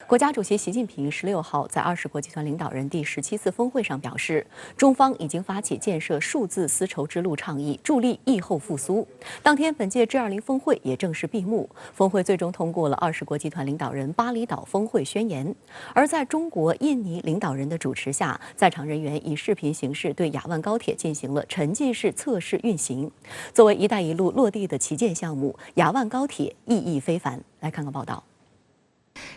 国家主席习近平16号在20国集团领导人第17次峰会上表示，中方已经发起建设数字丝绸之路倡议，助力疫后复苏。当天，本届G20峰会也正式闭幕。峰会最终通过了20国集团领导人巴厘岛峰会宣言。而在中国、印尼领导人的主持下，在场人员以视频形式对雅万高铁进行了沉浸式测试运行。作为“一带一路”落地的旗舰项目，雅万高铁意义非凡。来看看报道。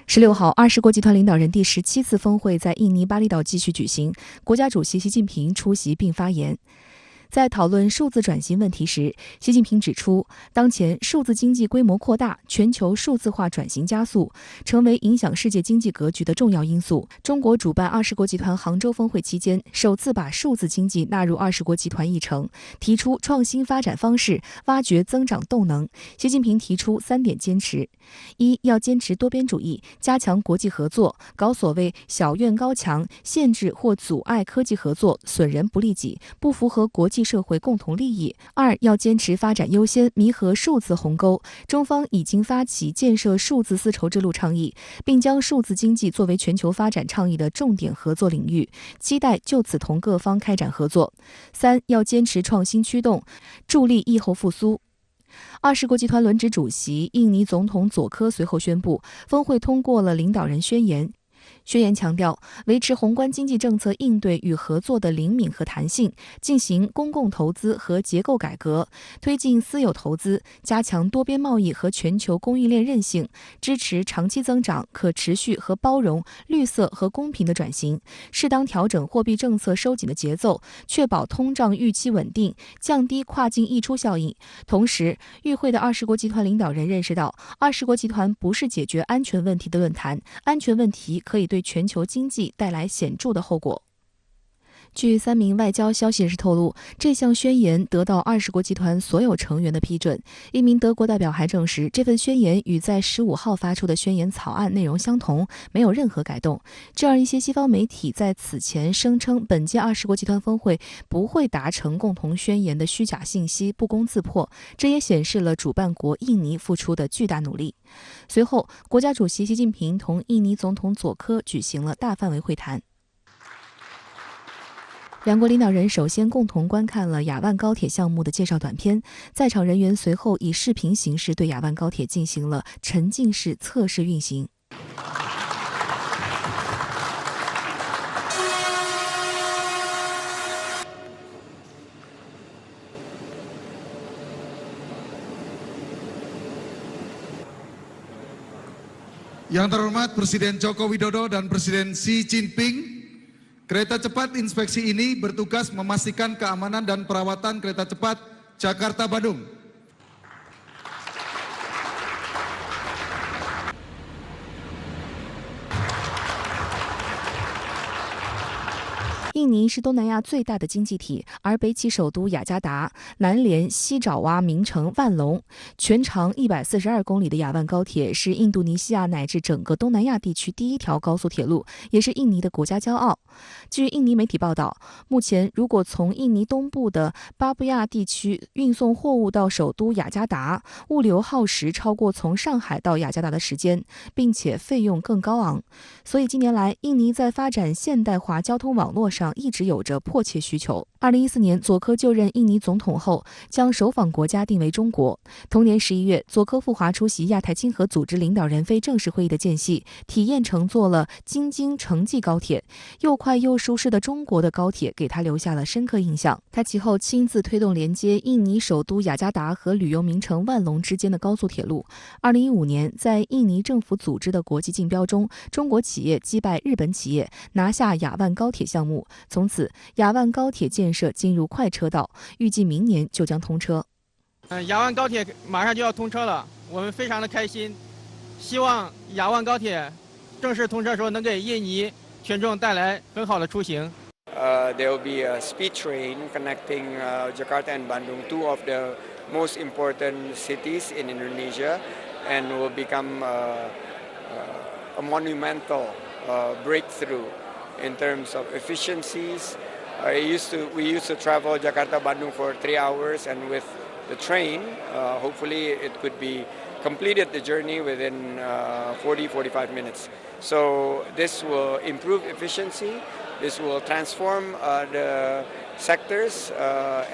16号，20国集团领导人第17次峰会在印尼巴厘岛继续举行，国家主席习近平出席并发言。在讨论数字转型问题时，习近平指出，当前数字经济规模扩大，全球数字化转型加速，成为影响世界经济格局的重要因素。中国主办20国集团杭州峰会期间，首次把数字经济纳入20国集团议程，提出创新发展方式，挖掘增长动能。习近平提出3点坚持：一，要坚持多边主义，加强国际合作，搞所谓小院高墙，限制或阻碍科技合作，损人不利己，不符合国际社会共同利益。2，要坚持发展优先，弥合数字鸿沟。中方已经发起建设数字丝绸之路倡议，并将数字经济作为全球发展倡议的重点合作领域，期待就此同各方开展合作。3，要坚持创新驱动，助力疫后复苏。20国集团轮值主席印尼总统佐科随后宣布，峰会通过了领导人宣言。宣言强调，维持宏观经济政策应对与合作的灵敏和弹性，进行公共投资和结构改革，推进私有投资，加强多边贸易和全球供应链韧性，支持长期增长、可持续和包容、绿色和公平的转型，适当调整货币政策收紧的节奏，确保通胀预期稳定，降低跨境溢出效应。同时，与会的20国集团领导人认识到，20国集团不是解决安全问题的论坛，安全问题可以对全球经济带来显著的后果。据3名外交消息人士透露，这项宣言得到20国集团所有成员的批准。一名德国代表还证实，这份宣言与在15号发出的宣言草案内容相同，没有任何改动。这让一些西方媒体在此前声称本届20国集团峰会不会达成共同宣言的虚假信息不攻自破，这也显示了主办国印尼付出的巨大努力。随后，国家主席习近平同印尼总统佐科举行了大范围会谈。两国领导人首先共同观看了雅万高铁项目的介绍短片，在场人员随后以视频形式对雅万高铁进行了沉浸式测试运行。Yang terhormat Presiden Joko Widodo dan Presiden Xi Jinping, kereta cepat inspeksi ini bertugas memastikan keamanan dan perawatan kereta cepat Jakarta-Bandung. 印尼是东南亚最大的经济体，而北起首都雅加达，南连西爪哇名城万隆。全长142公里的雅万高铁是印度尼西亚乃至整个东南亚地区第一条高速铁路，也是印尼的国家骄傲。据印尼媒体报道，目前如果从印尼东部的巴布亚地区运送货物到首都雅加达，物流耗时超过从上海到雅加达的时间，并且费用更高昂。所以近年来，印尼在发展现代化交通网络上一直有着迫切需求。2014年，佐科就任印尼总统后，将首访国家定为中国。同年11月，佐科赴华出席亚太经合组织领导人非正式会议的间隙，体验乘坐了京津城际高铁，又快又舒适的中国的高铁给他留下了深刻印象。他其后亲自推动连接印尼首都雅加达和旅游名城万隆之间的高速铁路。2015年，在印尼政府组织的国际竞标中，中国企业击败日本企业，拿下雅万高铁项目。从此，雅万高铁建设进入快车道，预计明年就将通车。雅万高铁马上就要通车了，我们非常的开心，希望雅万高铁正式通车的时候能给印尼群众带来很好的出行。There will be a speed train connecting Jakarta and Bandung, two of the most important cities in Indonesia, and will become a monumental breakthrough in terms of efficiencies. We used to travel Jakarta-Bandung for 3 hours, and with the train, hopefully it could be completed the journey within 40-45 minutes. So this will improve efficiency, this will transform the sectors,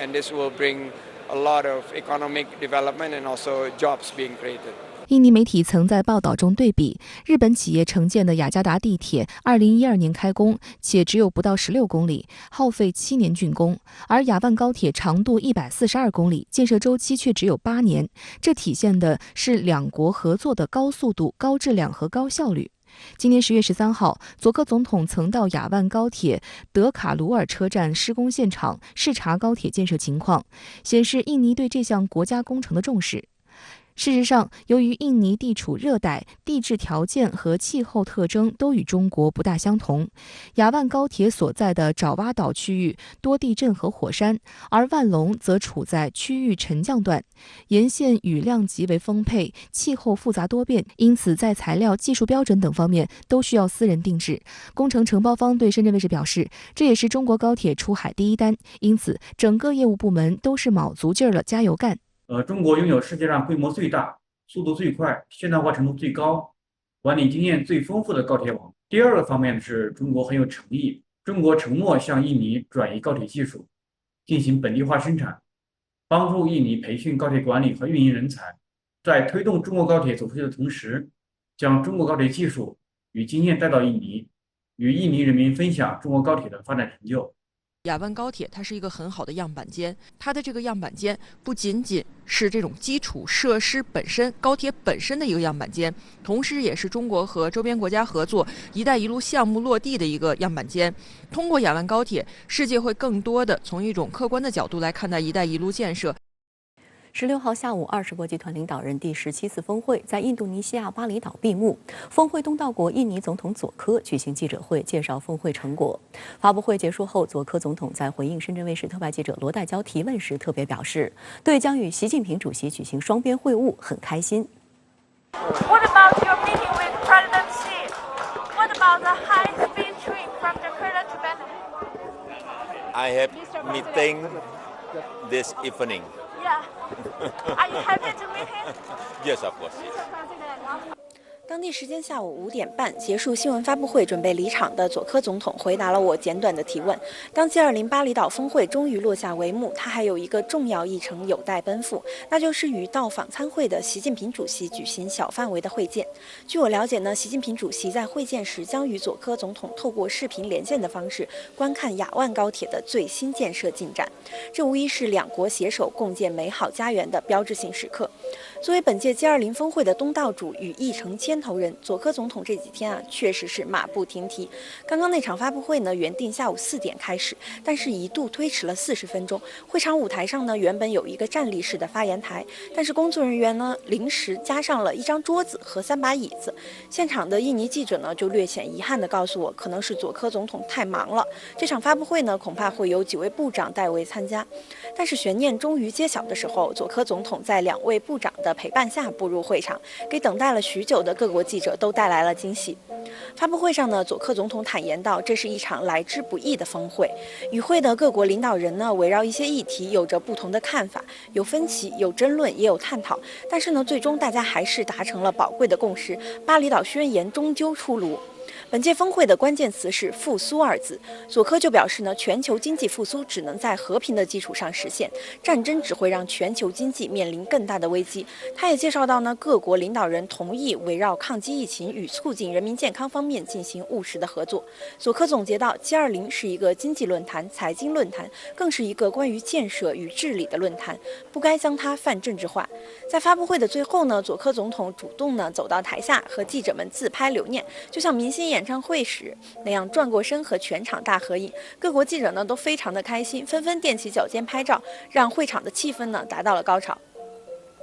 and this will bring a lot of economic development and also jobs being created. 印尼媒体曾在报道中对比日本企业承建的雅加达地铁2012年开工，且只有不到16公里，耗费7年竣工，而雅万高铁长度142公里，建设周期却只有8年，这体现的是两国合作的高速度、高质量和高效率。今年10月13号，佐科总统曾到雅万高铁德卡鲁尔车站施工现场视察高铁建设情况，显示印尼对这项国家工程的重视。事实上，由于印尼地处热带，地质条件和气候特征都与中国不大相同。雅万高铁所在的爪哇岛区域多地震和火山，而万隆则处在区域沉降段，沿线雨量极为丰沛，气候复杂多变，因此在材料、技术标准等方面都需要私人定制。工程承包方对深圳卫视表示，这也是中国高铁出海第一单，因此整个业务部门都是卯足劲儿了，加油干。中国拥有世界上规模最大、速度最快、现代化程度最高、管理经验最丰富的高铁网。第二个方面是中国很有诚意，中国承诺向印尼转移高铁技术，进行本地化生产，帮助印尼培训高铁管理和运营人才，在推动中国高铁走出去的同时，将中国高铁技术与经验带到印尼，与印尼人民分享中国高铁的发展成就。雅万高铁它是一个很好的样板间，它的这个样板间不仅仅是这种基础设施本身，高铁本身的一个样板间，同时也是中国和周边国家合作“一带一路”项目落地的一个样板间。通过雅万高铁，世界会更多的从一种客观的角度来看待“一带一路”建设。16号下午，20国集团领导人第17次峰会在印度尼西亚巴厘岛闭幕。峰会东道国印尼总统佐科举行记者会，介绍峰会成果。发布会结束后，佐科总统在回应深圳卫视特派记者罗代娇提问时，特别表示，对将与习近平主席举行双边会晤很开心。What about your meeting with President Xi? What about the high-speed train from Jakarta to Bandung? I have meeting this evening. Yeah. Are you happy to meet him? Yes, of course. President. 当地时间下午5点半结束新闻发布会，准备离场的佐科总统回答了我简短的提问。当 G20 巴厘岛峰会终于落下帷幕，他还有一个重要议程有待奔赴，那就是与到访参会的习近平主席举行小范围的会见。据我了解呢，习近平主席在会见时将与佐科总统透过视频连线的方式观看雅万高铁的最新建设进展，这无疑是两国携手共建美好家园的标志性时刻。作为本届 G20 峰会的东道主与议程牵头人，佐科总统这几天确实是马不停蹄。刚刚那场发布会呢，原定下午4点开始，但是一度推迟了40分钟。会场舞台上呢，原本有一个站立式的发言台，但是工作人员呢临时加上了一张桌子和3把椅子。现场的印尼记者呢就略显遗憾地告诉我，可能是佐科总统太忙了，这场发布会呢恐怕会有几位部长代为参加。但是悬念终于揭晓的时候，佐科总统在2位部长的陪伴下步入会场，给等待了许久的各国记者都带来了惊喜。发布会上呢，佐科总统坦言道，这是一场来之不易的峰会。与会的各国领导人呢，围绕一些议题有着不同的看法，有分歧，有争论，也有探讨。但是呢，最终大家还是达成了宝贵的共识，巴厘岛宣言终究出炉。本届峰会的关键词是复苏2字。佐科就表示呢，全球经济复苏只能在和平的基础上实现，战争只会让全球经济面临更大的危机。他也介绍到呢，各国领导人同意围绕抗击疫情与促进人民健康方面进行务实的合作。佐科总结到 ，G20 是一个经济论坛、财经论坛，更是一个关于建设与治理的论坛，不该将它泛政治化。在发布会的最后呢，佐科总统主动呢走到台下和记者们自拍留念，就像明星演唱会时那样转过身和全场大合影。各国记者呢都非常的开心，纷纷踮起脚尖拍照，让会场的气氛呢达到了高潮。